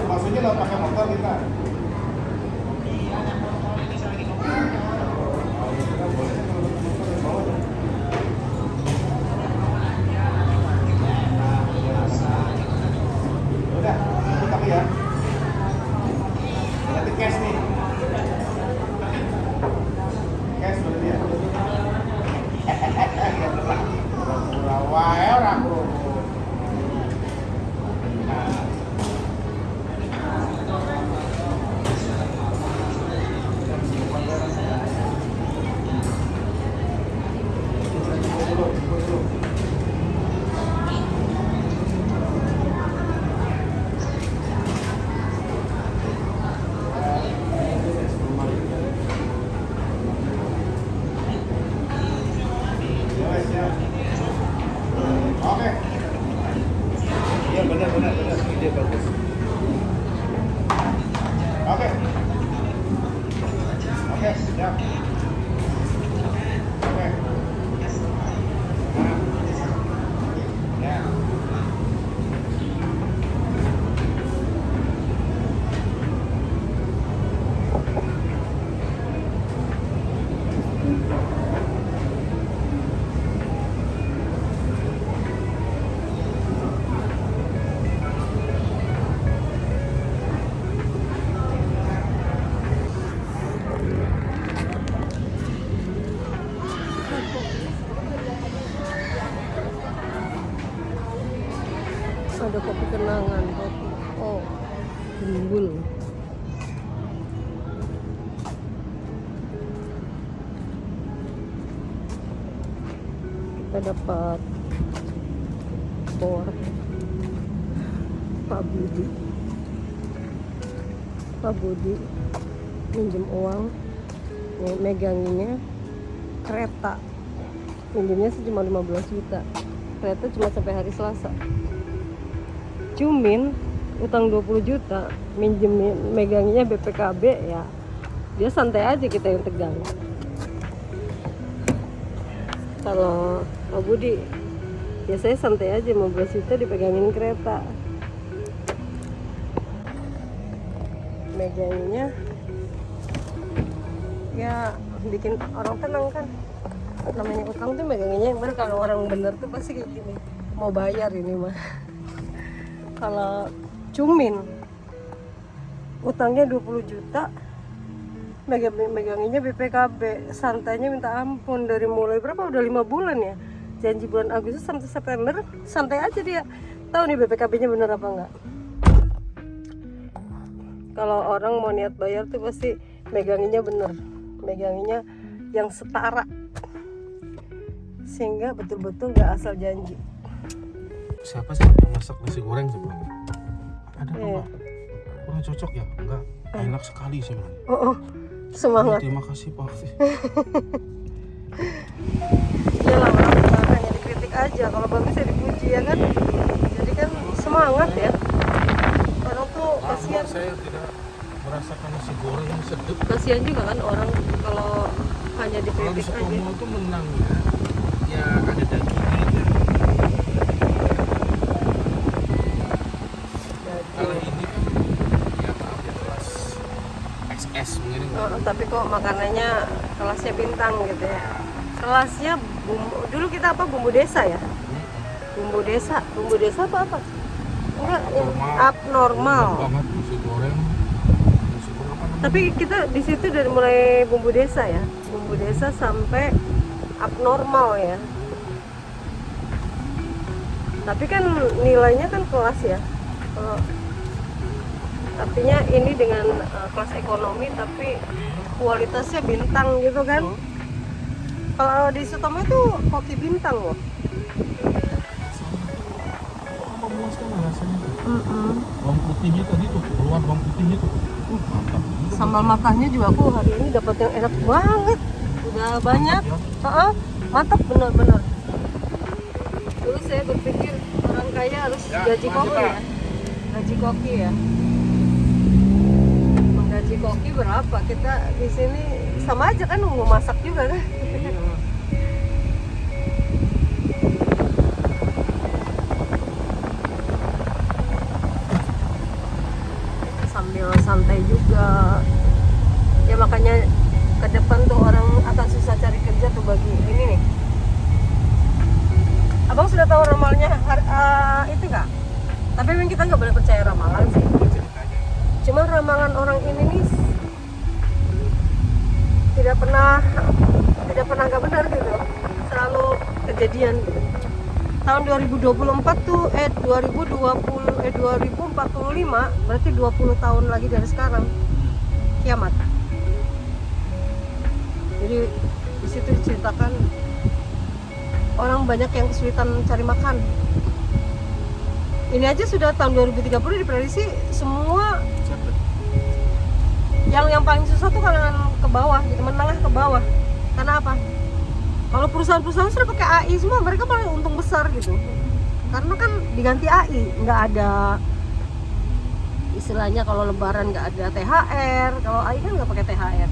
S1: maksudnya lo pakai motor kita. Udah, ikut aku ya. Nanti cash nih. Cash berarti ya. Pura-pura orang bro. Oke. Iya benar. Ide bagus. Oke, siap. Oke. Ya.
S2: Ada kopi kenangan, kopi. Oh, timbul. Kita dapat bor Pak Budi minjem uang, nih, meganginnya kereta, minjemnya cuma 15 juta, kereta cuma sampai hari Selasa. Cumin utang 20 juta, minjemin meganginnya BPKB, ya dia santai aja, kita yang tegang. Kalau Pak Budi biasanya santai aja, 15 juta dipegangin kereta. Meganginnya ya bikin orang tenang kan, namanya utang tuh meganginnya yang bener. Kalau orang bener tuh pasti kayak gini, mau bayar ini mah. Kalau Cumin utangnya 20 juta, meganginnya BPKB, santainya minta ampun. Dari mulai berapa, udah 5 bulan ya, janji bulan Agustus sampai September santai aja dia, Tahu nih BPKB-nya bener apa enggak? Kalau orang mau niat bayar tuh pasti meganginnya bener, meganginnya yang setara, sehingga betul-betul nggak asal janji.
S1: Siapa sih yang masak nasi goreng sebelumnya? Ada apa?
S2: Iya.
S1: Kurang cocok ya? Enggak. Enak sekali sebenarnya.
S2: Oh, semangat.
S1: Terima kasih Pak.
S2: Iya lah, orang bukan hanya dikritik aja, kalau bagus ya dipuji ya kan. Jadi kan semangat ya. Orang tuh kasihan.
S1: Saya tidak merasakan nasi goreng yang sedap.
S2: Kasihan juga kan orang kalau hanya
S1: Kalau di
S2: dikritik aja.
S1: Sutomo itu menangnya ya ada dagingnya aja. Kalau ini kan ya maaf ya kelas XS mungkin enggak.
S2: Oh, tapi kok makanannya kelasnya bintang gitu ya. Kelasnya bumbu, dulu kita apa bumbu desa ya? Bumbu desa apa? Enggak, yang abnormal.
S1: Banget nasi goreng apa namanya?
S2: Tapi kita di situ dari mulai bumbu desa ya, bumbu desa sampai abnormal ya. Tapi kan nilainya kan kelas ya. Kalau artinya ini dengan kelas ekonomi tapi kualitasnya bintang gitu kan. Kalau di Sutomo itu koki bintang loh.
S1: Memuaskan rasanya. Bawang putihnya tadi tuh, keluar bawang putihnya tuh. Mantap.
S2: Sambal matahnya juga aku hari ini dapat yang enak banget. Udah banyak. Mantap benar-benar. Dulu saya berpikir orang kaya harus gaji koki ya. Gaji koki ya. Menggaji koki berapa? Kita di sini sama aja kan mau masak juga kan. Sambil santai juga ya, makanya ke depan tuh orang akan susah cari kerja tuh bagi ini nih. Abang sudah tahu ramalnya itu nggak? Tapi memang kita nggak boleh percaya ramalan sih. Cuma ramalan orang ini nih tidak pernah nggak benar gitu, selalu kejadian gitu. Tahun 2024 tuh 2045 berarti 20 tahun lagi dari sekarang kiamat. Jadi di situ diceritakan orang banyak yang kesulitan cari makan. Ini aja sudah tahun 2030 diprediksi semua yang paling susah tuh kalangan ke bawah gitu, menengah ke bawah. Karena apa? Kalau perusahaan-perusahaan sudah pakai AI semua, mereka paling untung besar gitu. Karena kan diganti AI, nggak ada istilahnya kalau lebaran nggak ada THR, kalau AI kan nggak pakai THR.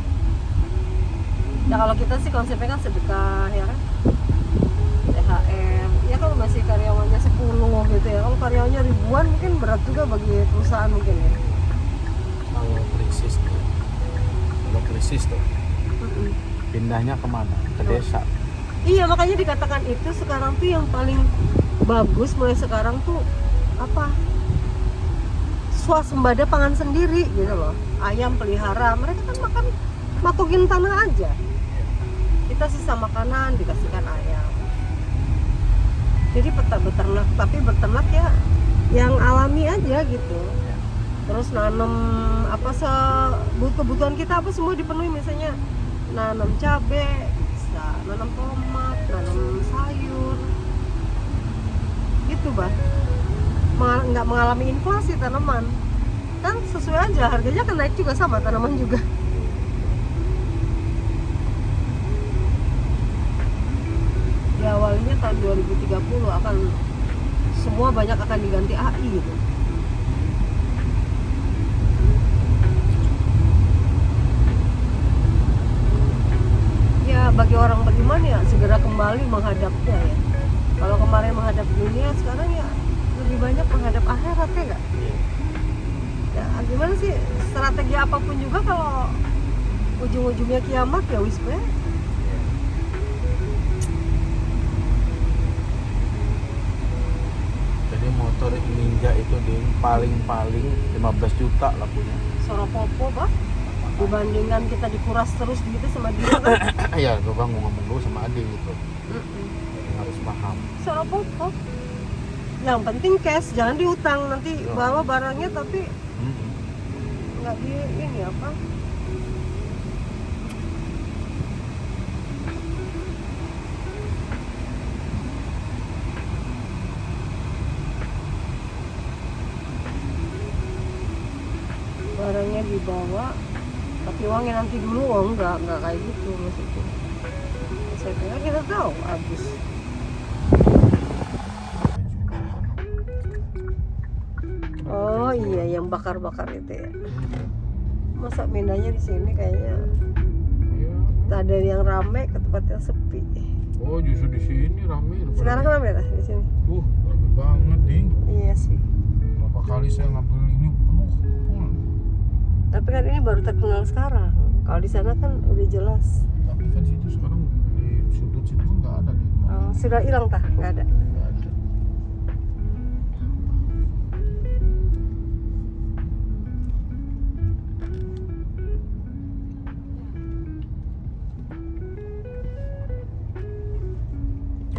S2: Ya kalau kita sih konsepnya kan sedekah ya kan, THR. Ya kalau masih karyawannya 10 gitu ya, kalau karyawannya ribuan mungkin berat juga bagi perusahaan mungkin ya.
S1: Kalau krisis tuh pindahnya kemana? Ke desa.
S2: Iya, makanya dikatakan itu sekarang tuh yang paling bagus mulai sekarang tuh apa? Swasembada pangan sendiri gitu loh. Ayam pelihara, mereka kan makan matukin tanah aja. Kita sisa makanan dikasihkan ayam. Jadi beternak, tapi beternak ya yang alami aja gitu. Terus nanam apa kebutuhan kita apa semua dipenuhi, misalnya nanam cabai, bisa nanam tomat, nanam sayur gitu bah. Nggak mengalami inflasi tanaman kan, sesuai aja harganya kan naik juga sama tanaman juga. Di awalnya tahun 2030 akan semua banyak akan diganti AI gitu. Ya bagi orang beriman ya segera kembali menghadapnya ya. Kalau kemarin menghadap dunia, sekarang ya lebih banyak menghadap akhirat ya nggak? Ya gimana sih, strategi apapun juga kalau ujung-ujungnya kiamat ya wis be.
S1: Jadi motor Ninja itu di paling 15 juta lah punya.
S2: Soropopo bah, dibandingkan kita dikuras terus gitu sama dia kan.
S1: Ya gue bang mau ngomong dulu sama Adi gitu. Jadi harus paham.
S2: Soropopo Yang penting cash, jangan diutang, nanti
S1: Ya.
S2: bawa barangnya tapi
S1: Mm-mm.
S2: nggak di ini apa. Barangnya dibawa tapi uangnya nanti dulu. Oh enggak kayak gitu maksudnya. Saya kira kita tahu habis. Oh iya, yang bakar-bakar itu ya. Masa pindahnya di sini kayaknya
S1: Iya.
S2: tak ada yang rame, ke tempat yang sepi.
S1: Oh justru di sini rame.
S2: Sekarang kan rame lah di sini.
S1: Rame banget ding.
S2: Iya sih.
S1: Berapa kali saya ngambil ini penuh full.
S2: Tapi kan ini baru terkenal sekarang. Kalau di sana kan udah jelas.
S1: Tapi kan situ sekarang di sudut situ kan nggak ada gitu.
S2: Sudah hilang tah? Nggak ada.
S1: Nggak ada.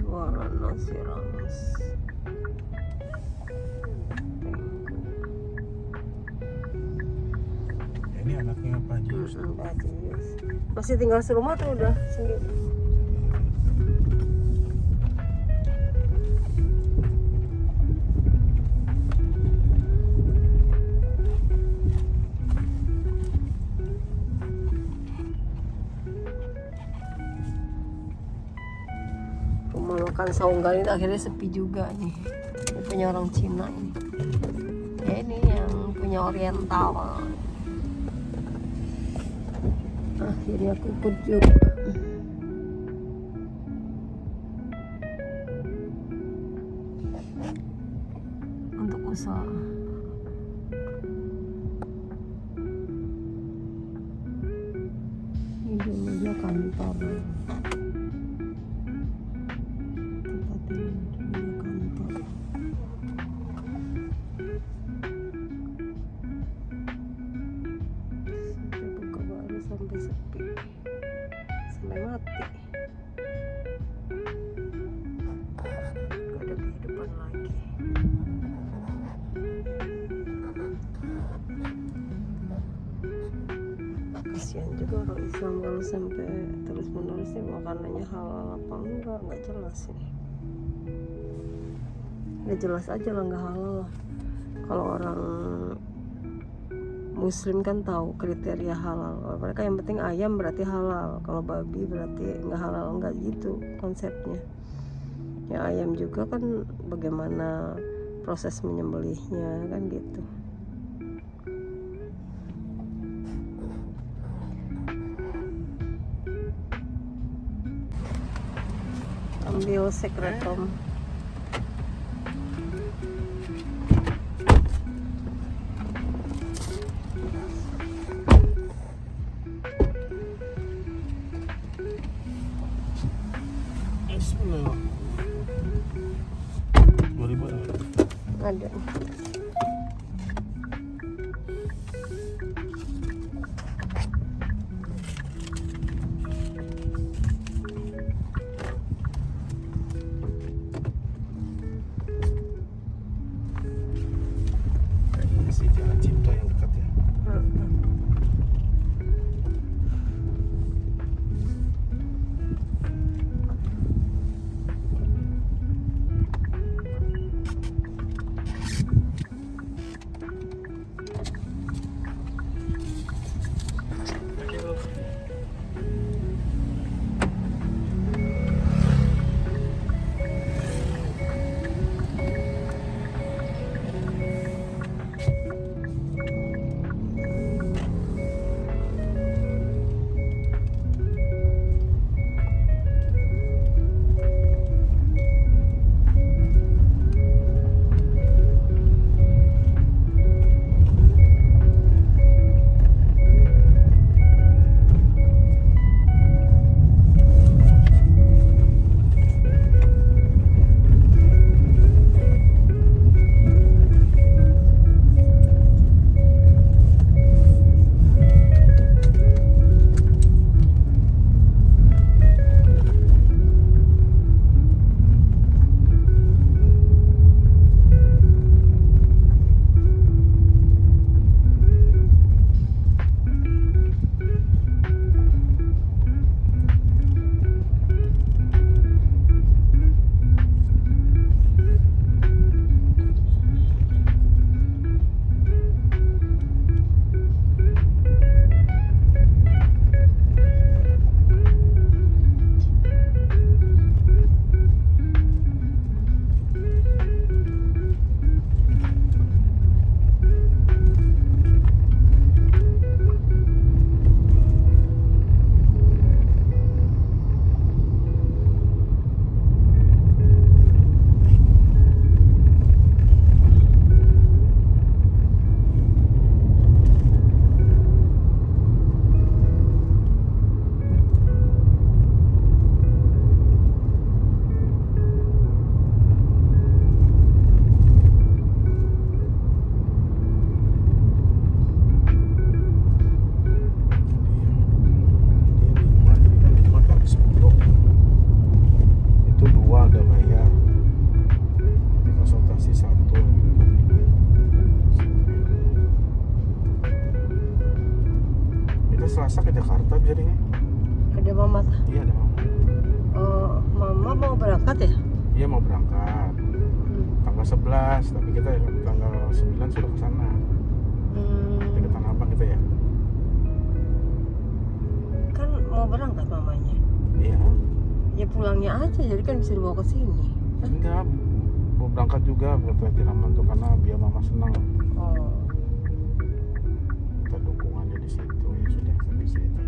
S2: Waranasi Rames.
S1: Ini anaknya Pak Haji Yusuf.
S2: Masih tinggal serumah atau udah sendiri? Rumah makan Saunggal ini akhirnya sepi juga nih. Ini punya orang Cina ini. Ya ini yang punya Oriental. Akhirnya aku ikut juga. Untuk usaha. Ini dulunya kantor. Tempat ini dulunya kantor. Sampai buka baru sampai sepi. Sampai mati. Gak ada kehidupan lagi. Kasihan juga orang Islam kalau sampai terus menerus nih makanannya halal apa enggak, nggak jelas ini. Nggak jelas aja lah, nggak halal lah. Kalau orang Muslim kan tahu kriteria halal. Kalau mereka yang penting ayam berarti halal, kalau babi berarti nggak halal, nggak gitu konsepnya. Ya ayam juga kan bagaimana proses menyembelihnya kan gitu. Ambil sekretom.
S1: Bismillah. 2000
S2: Ada.
S1: Kayaknya sih Jalan Cipto yang dekat ya. Selasa ke Jakarta jadinya.
S2: Ada mama.
S1: Iya ada mama.
S2: Oh, mama mau berangkat ya?
S1: Iya mau berangkat tanggal 11, tapi kita tanggal 9 sudah ke sana. Kita ke Tanah Abang kita ya.
S2: Kan mau berangkat mamanya.
S1: Iya.
S2: Ya pulangnya aja, jadi kan bisa dibawa ke sini.
S1: Enggak, mau berangkat juga buat Kiraman tuh karena biar mama senang.
S2: Oh.
S1: Kita dukungannya di situ ya sudah sampai cerita.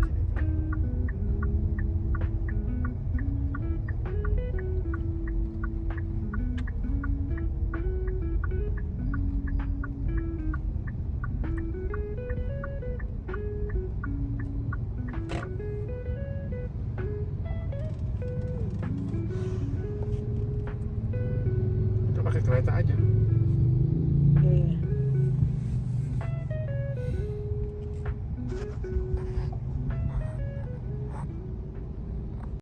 S1: Kita pakai kereta aja.
S2: Iya.